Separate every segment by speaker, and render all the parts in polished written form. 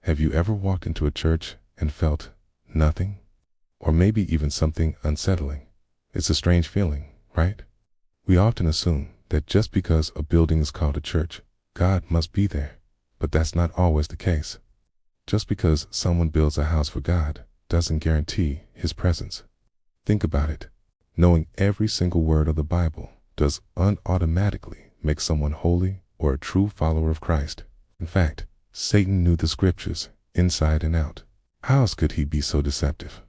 Speaker 1: Have you ever walked into a church and felt nothing? Or maybe even something unsettling? It's a strange feeling, right? We often assume that just because a building is called a church, God must be there. But that's not always the case. Just because someone builds a house for God doesn't guarantee His presence. Think about it. Knowing every single word of the Bible does unautomatically make someone holy or a true follower of Christ. In fact, Satan knew the scriptures inside and out. How else could he be so deceptive?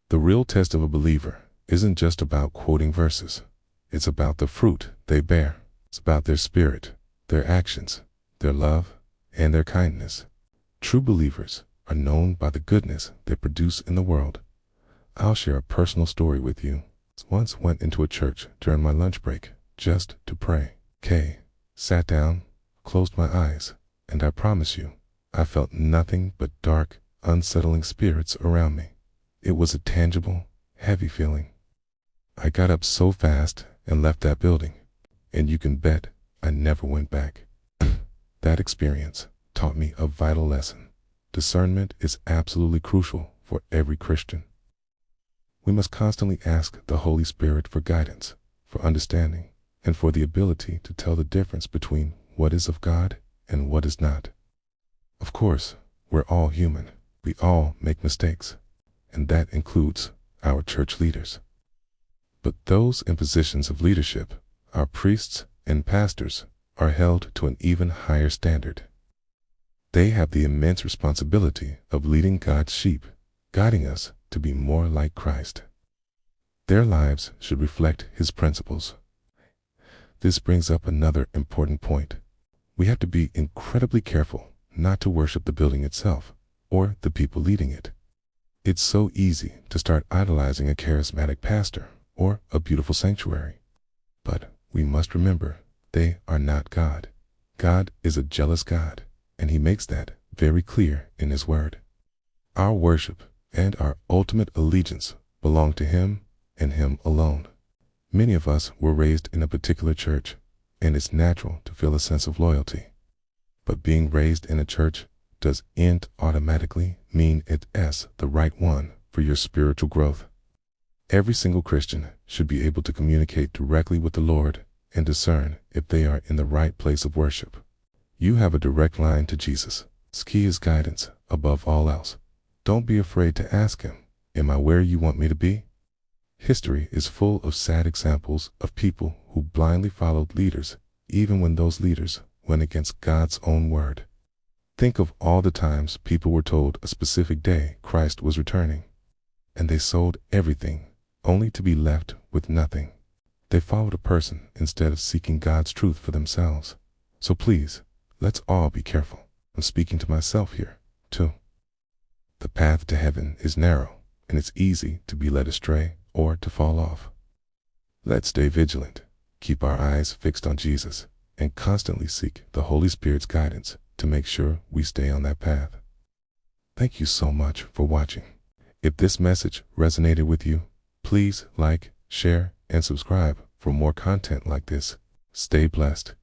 Speaker 1: The real test of a believer isn't just about quoting verses. It's about the fruit they bear. It's about their spirit, their actions, their love, and their kindness. True believers are known by the goodness they produce in the world. I'll share a personal story with you. I once went into a church during my lunch break just to pray. Sat down, closed my eyes, and I promise you, I felt nothing but dark, unsettling spirits around me. It was a tangible, heavy feeling. I got up so fast and left that building, and you can bet I never went back. That experience taught me a vital lesson. Discernment is absolutely crucial for every Christian. We must constantly ask the Holy Spirit for guidance, for understanding, and for the ability to tell the difference between what is of God and what is not. Of course, we're all human. We all make mistakes, and that includes our church leaders. But those in positions of leadership, our priests and pastors, are held to an even higher standard. They have the immense responsibility of leading God's sheep, guiding us to be more like Christ. Their lives should reflect His principles. This brings up another important point. We have to be incredibly careful not to worship the building itself or the people leading it. It's so easy to start idolizing a charismatic pastor or a beautiful sanctuary. But we must remember, they are not God. God is a jealous God, and He makes that very clear in His Word. Our worship and our ultimate allegiance belong to Him and Him alone. Many of us were raised in a particular church, and it's natural to feel a sense of loyalty. But being raised in a church doesn't automatically mean it's the right one for your spiritual growth. Every single Christian should be able to communicate directly with the Lord and discern if they are in the right place of worship. You have a direct line to Jesus. His key is guidance above all else. Don't be afraid to ask Him, "Am I where you want me to be?" History is full of sad examples of people who blindly followed leaders, even when those leaders went against God's own word. Think of all the times people were told a specific day Christ was returning, and they sold everything only to be left with nothing. They followed a person instead of seeking God's truth for themselves. So please, let's all be careful. I'm speaking to myself here, too. The path to heaven is narrow, and it's easy to be led astray or to fall off. Let's stay vigilant, keep our eyes fixed on Jesus, and constantly seek the Holy Spirit's guidance to make sure we stay on that path. Thank you so much for watching. If this message resonated with you, please like, share, and subscribe for more content like this. Stay blessed.